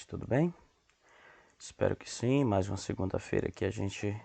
Tudo bem? Espero que sim. Mais uma segunda-feira aqui a gente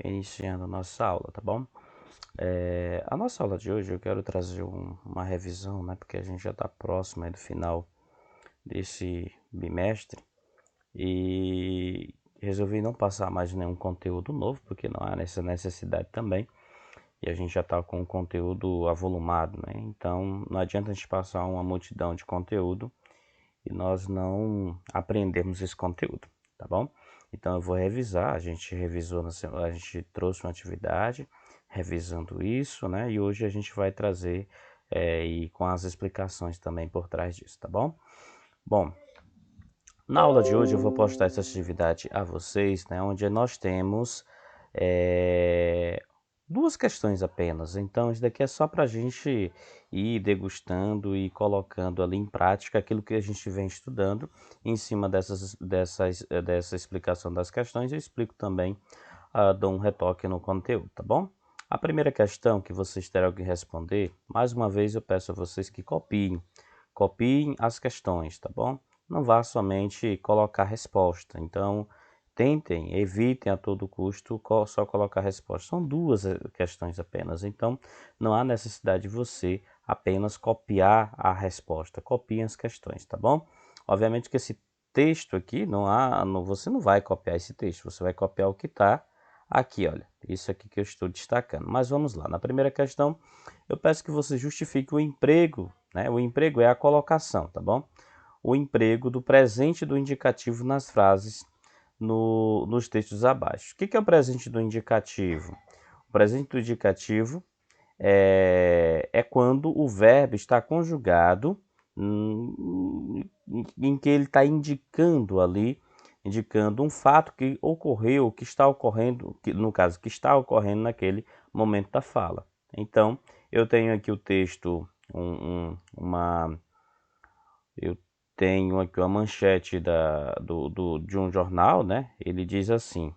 iniciando a nossa aula, tá bom? A nossa aula de hoje eu quero trazer uma revisão, né? Porque a gente já está próximo aí do final desse bimestre e resolvi não passar mais nenhum conteúdo novo, porque não há essa necessidade também. E a gente já está com o conteúdo avolumado, né? Então não adianta a gente passar uma multidão de conteúdo e nós não aprendemos esse conteúdo, tá bom? Então eu vou revisar, a gente revisou, a gente trouxe uma atividade revisando isso, né? E hoje a gente vai trazer e com as explicações também por trás disso, tá bom? Bom, na aula de hoje eu vou postar essa atividade a vocês, né? Onde nós temos duas questões apenas. Então isso daqui é só para a gente ir degustando e colocando ali em prática aquilo que a gente vem estudando. Em cima dessa explicação das questões, eu explico também, dou um retoque no conteúdo, tá bom? A primeira questão que vocês terão que responder, mais uma vez eu peço a vocês que copiem as questões, tá bom? Não vá somente colocar resposta. Então, evitem a todo custo só colocar resposta. São duas questões apenas. Então, não há necessidade de você apenas copiar a resposta. Copiem as questões, tá bom? Obviamente que esse texto aqui, você não vai copiar esse texto. Você vai copiar o que está aqui, olha. Isso aqui que eu estou destacando. Mas vamos lá. Na primeira questão, eu peço que você justifique o emprego, né? O emprego é a colocação, tá bom? O emprego do presente do indicativo nas frases nos textos abaixo. O que é o presente do indicativo? O presente do indicativo é quando o verbo está conjugado em que ele está indicando um fato que ocorreu, que está ocorrendo, no caso, que está ocorrendo naquele momento da fala. Então, eu tenho aqui o texto, eu tenho aqui uma manchete de um jornal, né? Ele diz assim: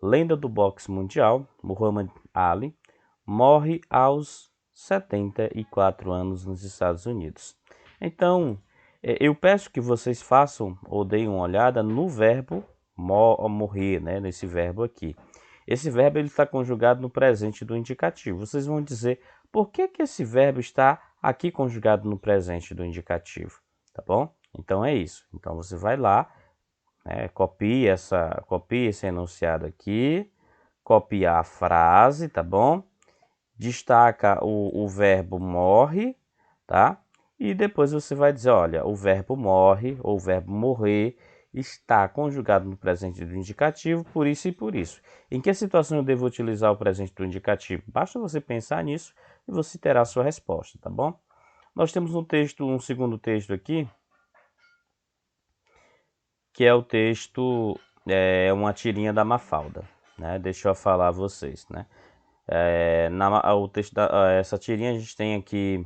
lenda do boxe mundial, Muhammad Ali, morre aos 74 anos nos Estados Unidos. Então, eu peço que vocês façam ou deem uma olhada no verbo morrer, né? Nesse verbo aqui. Esse verbo ele está conjugado no presente do indicativo. Vocês vão dizer por que esse verbo está aqui conjugado no presente do indicativo, tá bom? Então é isso. Então você vai lá, né, copia esse enunciado aqui, copia a frase, tá bom? Destaca o verbo morre, tá? E depois você vai dizer, olha, o verbo morre ou o verbo morrer está conjugado no presente do indicativo por isso e por isso. Em que situação eu devo utilizar o presente do indicativo? Basta você pensar nisso e você terá a sua resposta, tá bom? Nós temos um segundo texto aqui, que é o texto, uma tirinha da Mafalda, né? Deixa eu falar a vocês, né? Essa tirinha a gente tem aqui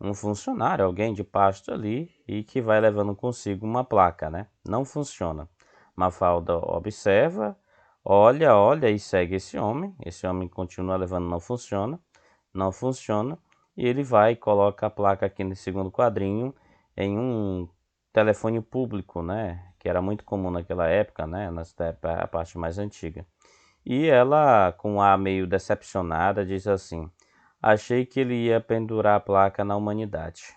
um funcionário, alguém de pasto ali, e que vai levando consigo uma placa, né? Não funciona. Mafalda observa, olha e segue esse homem. Esse homem continua levando, não funciona. E ele vai e coloca a placa aqui no segundo quadrinho em um telefone público, né? Que era muito comum naquela época, né? A parte mais antiga. E ela, com um ar meio decepcionada, diz assim: achei que ele ia pendurar a placa na humanidade.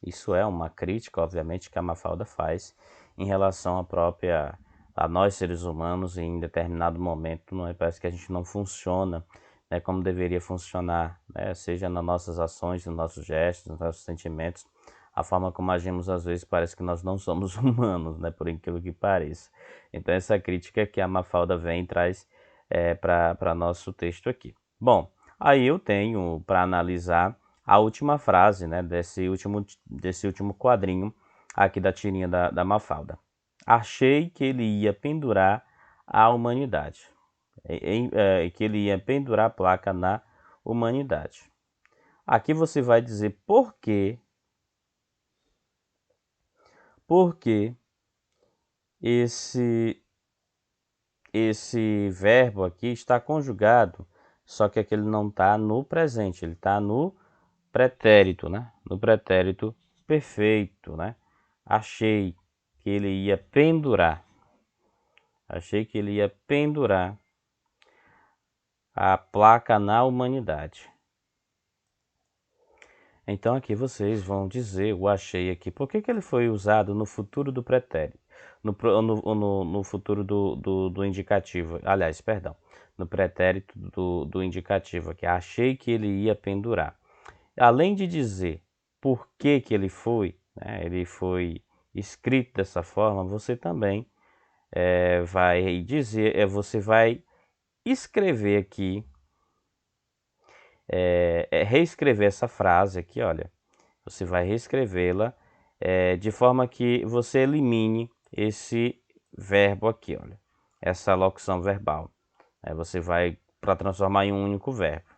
Isso é uma crítica, obviamente, que a Mafalda faz em relação a nós seres humanos. Em determinado momento, não é? Parece que a gente não funciona, né, como deveria funcionar, né? Seja nas nossas ações, nos nossos gestos, nos nossos sentimentos. A forma como agimos às vezes parece que nós não somos humanos, né, por aquilo que pareça. Então essa crítica que a Mafalda vem e traz para nosso texto aqui. Bom, aí eu tenho para analisar a última frase, né, desse último quadrinho aqui da tirinha da Mafalda. Achei que ele ia pendurar a humanidade, que ele ia pendurar a placa na humanidade. Aqui você vai dizer por que esse verbo aqui está conjugado, só que aqui ele não está no presente, ele está no pretérito, né? No pretérito perfeito, né? Achei. que ele ia pendurar. Achei que ele ia pendurar a placa na humanidade. Então aqui vocês vão dizer o achei aqui. Por que ele foi usado no futuro do pretérito? No futuro do indicativo. Aliás, perdão. No pretérito do indicativo aqui. Achei que ele ia pendurar. Além de dizer por que ele foi, né, ele foi escrito dessa forma, você também vai dizer, você vai escrever aqui, reescrever essa frase aqui, olha. Você vai reescrevê-la de forma que você elimine esse verbo aqui, olha. Essa locução verbal. Você vai para transformar em um único verbo,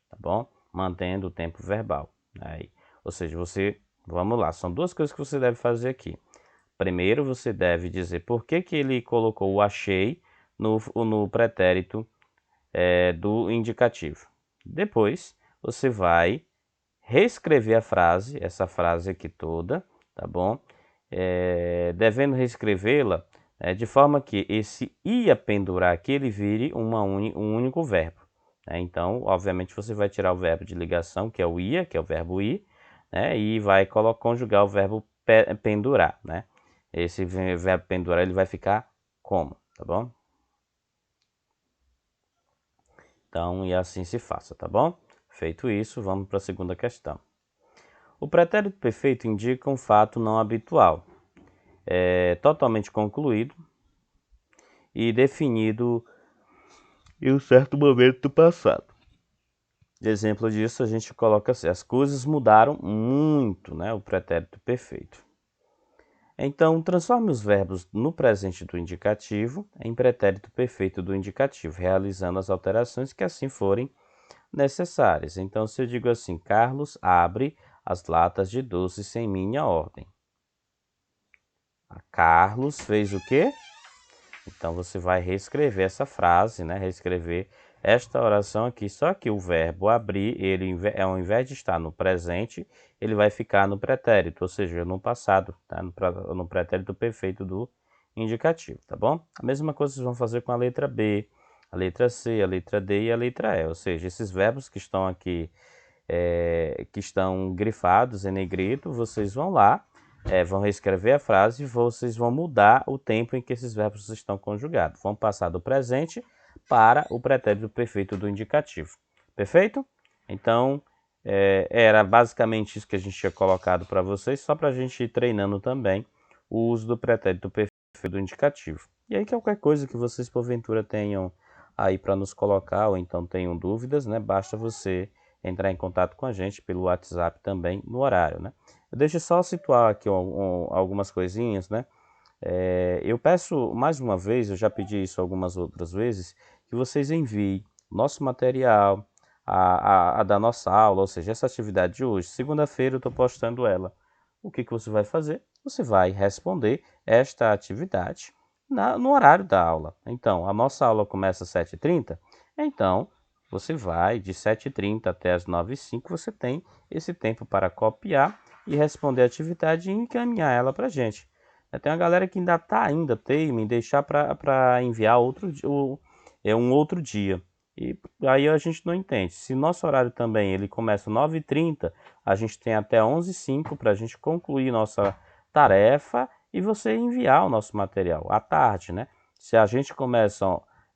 tá bom? Mantendo o tempo verbal. Aí, ou seja, vamos lá, são duas coisas que você deve fazer aqui. Primeiro, você deve dizer por que ele colocou o achei no pretérito do indicativo. Depois, você vai reescrever a frase, essa frase aqui toda, tá bom? Devendo reescrevê-la de forma que esse ia pendurar aqui, ele vire um único verbo. Então, obviamente, você vai tirar o verbo de ligação, que é o ia, que é o verbo ir, né? E vai conjugar o verbo pendurar, né? Esse verbo pendurar, ele vai ficar como, tá bom? Então, e assim se faça, tá bom? Feito isso, vamos para a segunda questão. O pretérito perfeito indica um fato não habitual, totalmente concluído e definido em um certo momento do passado. Exemplo disso, a gente coloca assim: as coisas mudaram muito, né? O pretérito perfeito. Então, transforme os verbos no presente do indicativo em pretérito perfeito do indicativo, realizando as alterações que assim forem necessárias. Então, se eu digo assim: Carlos abre as latas de doces sem minha ordem. Carlos fez o quê? Então, você vai reescrever essa frase, né? Reescrever esta oração aqui. Só que o verbo abrir, ele, ao invés de estar no presente, ele vai ficar no pretérito, ou seja, no passado, tá? No pretérito perfeito do indicativo, tá bom? A mesma coisa vocês vão fazer com a letra B, a letra C, a letra D e a letra E. Ou seja, esses verbos que estão aqui, que estão grifados em negrito, vocês vão lá, vão reescrever a frase e vocês vão mudar o tempo em que esses verbos estão conjugados. Vão passar do presente para o pretérito perfeito do indicativo. Perfeito? Então, era basicamente isso que a gente tinha colocado para vocês, só para a gente ir treinando também o uso do pretérito perfeito do indicativo. E aí, qualquer coisa que vocês porventura tenham aí para nos colocar, ou então tenham dúvidas, né? Basta você entrar em contato com a gente pelo WhatsApp também no horário, né? Deixa eu só situar aqui algumas coisinhas, né? Eu peço mais uma vez, eu já pedi isso algumas outras vezes, que vocês enviem nosso material, a da nossa aula, ou seja, essa atividade de hoje. Segunda-feira eu estou postando ela. O que você vai fazer? Você vai responder esta atividade no horário da aula. Então, a nossa aula começa às 7h30, então você vai de 7h30 até as 9h05, você tem esse tempo para copiar e responder a atividade e encaminhar ela para a gente. Tem uma galera que ainda teima em deixar para enviar um outro dia. E aí a gente não entende. Se nosso horário também ele começa às 9h30, a gente tem até 11h05 para a gente concluir nossa tarefa e você enviar o nosso material à tarde, né? Se a gente começa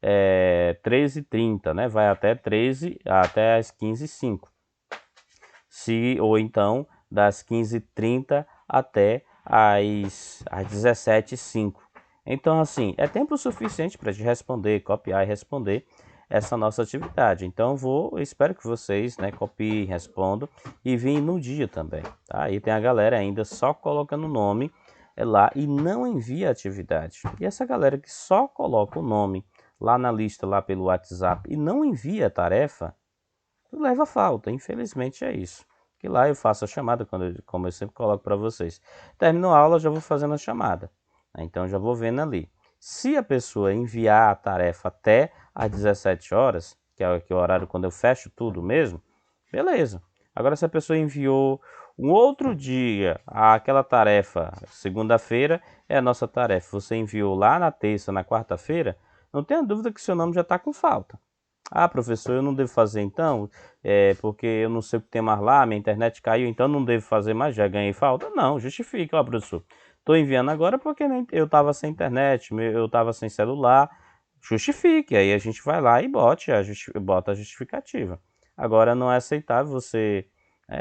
13h30, né? Vai até às 15h05. Ou então das 15h30 até às 17h05. Então, assim, é tempo suficiente para a gente responder, copiar e responder essa nossa atividade. Então, espero que vocês, né, copiem, respondam e vêm no dia também, tá? Aí tem a galera ainda só colocando o nome lá e não envia a atividade. E essa galera que só coloca o nome lá na lista, lá pelo WhatsApp e não envia a tarefa, leva falta, infelizmente é isso. Que lá eu faço a chamada, como eu sempre coloco para vocês. Terminou a aula, já vou fazendo a chamada. Então já vou vendo ali. Se a pessoa enviar a tarefa até às 17 horas, que é o horário quando eu fecho tudo mesmo, beleza. Agora se a pessoa enviou Um outro dia, aquela tarefa, segunda-feira é a nossa tarefa, você enviou lá na terça, na quarta-feira, não tenha dúvida que seu nome já está com falta. Ah, professor, eu não devo fazer então, porque eu não sei o que tem mais lá, minha internet caiu, então não devo fazer mais, já ganhei falta? Não, justifique, ó, professor. Estou enviando agora porque eu estava sem internet, eu estava sem celular, justifique, aí a gente vai lá e bota a justificativa. Agora não é aceitável você,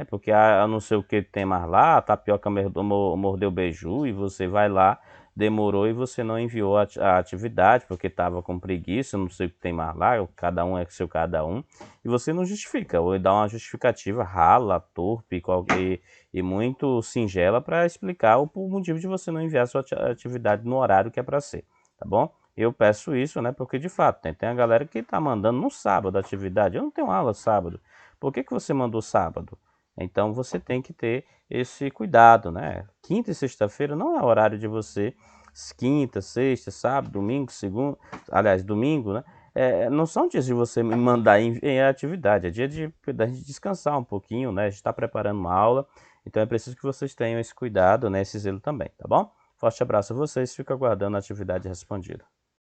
porque não sei o que tem mais lá, a tapioca mordeu beiju e você vai lá, demorou e você não enviou a atividade porque estava com preguiça, não sei o que tem mais lá, cada um é seu cada um, e você não justifica, ou dá uma justificativa rala, torpe e muito singela para explicar o motivo de você não enviar a sua atividade no horário que é para ser, tá bom? Eu peço isso, né? Porque de fato tem a galera que tá mandando no sábado a atividade. Eu não tenho aula sábado. Por que você mandou sábado? Então você tem que ter esse cuidado, né? Quinta e sexta-feira não é horário de você. Quinta, sexta, sábado, domingo, segunda, aliás, domingo, né? Não são dias de você me mandar em atividade, é dia da gente descansar um pouquinho, né? A gente está preparando uma aula, então é preciso que vocês tenham esse cuidado, né? Esse zelo também, tá bom? Forte abraço a vocês, fico aguardando a atividade respondida.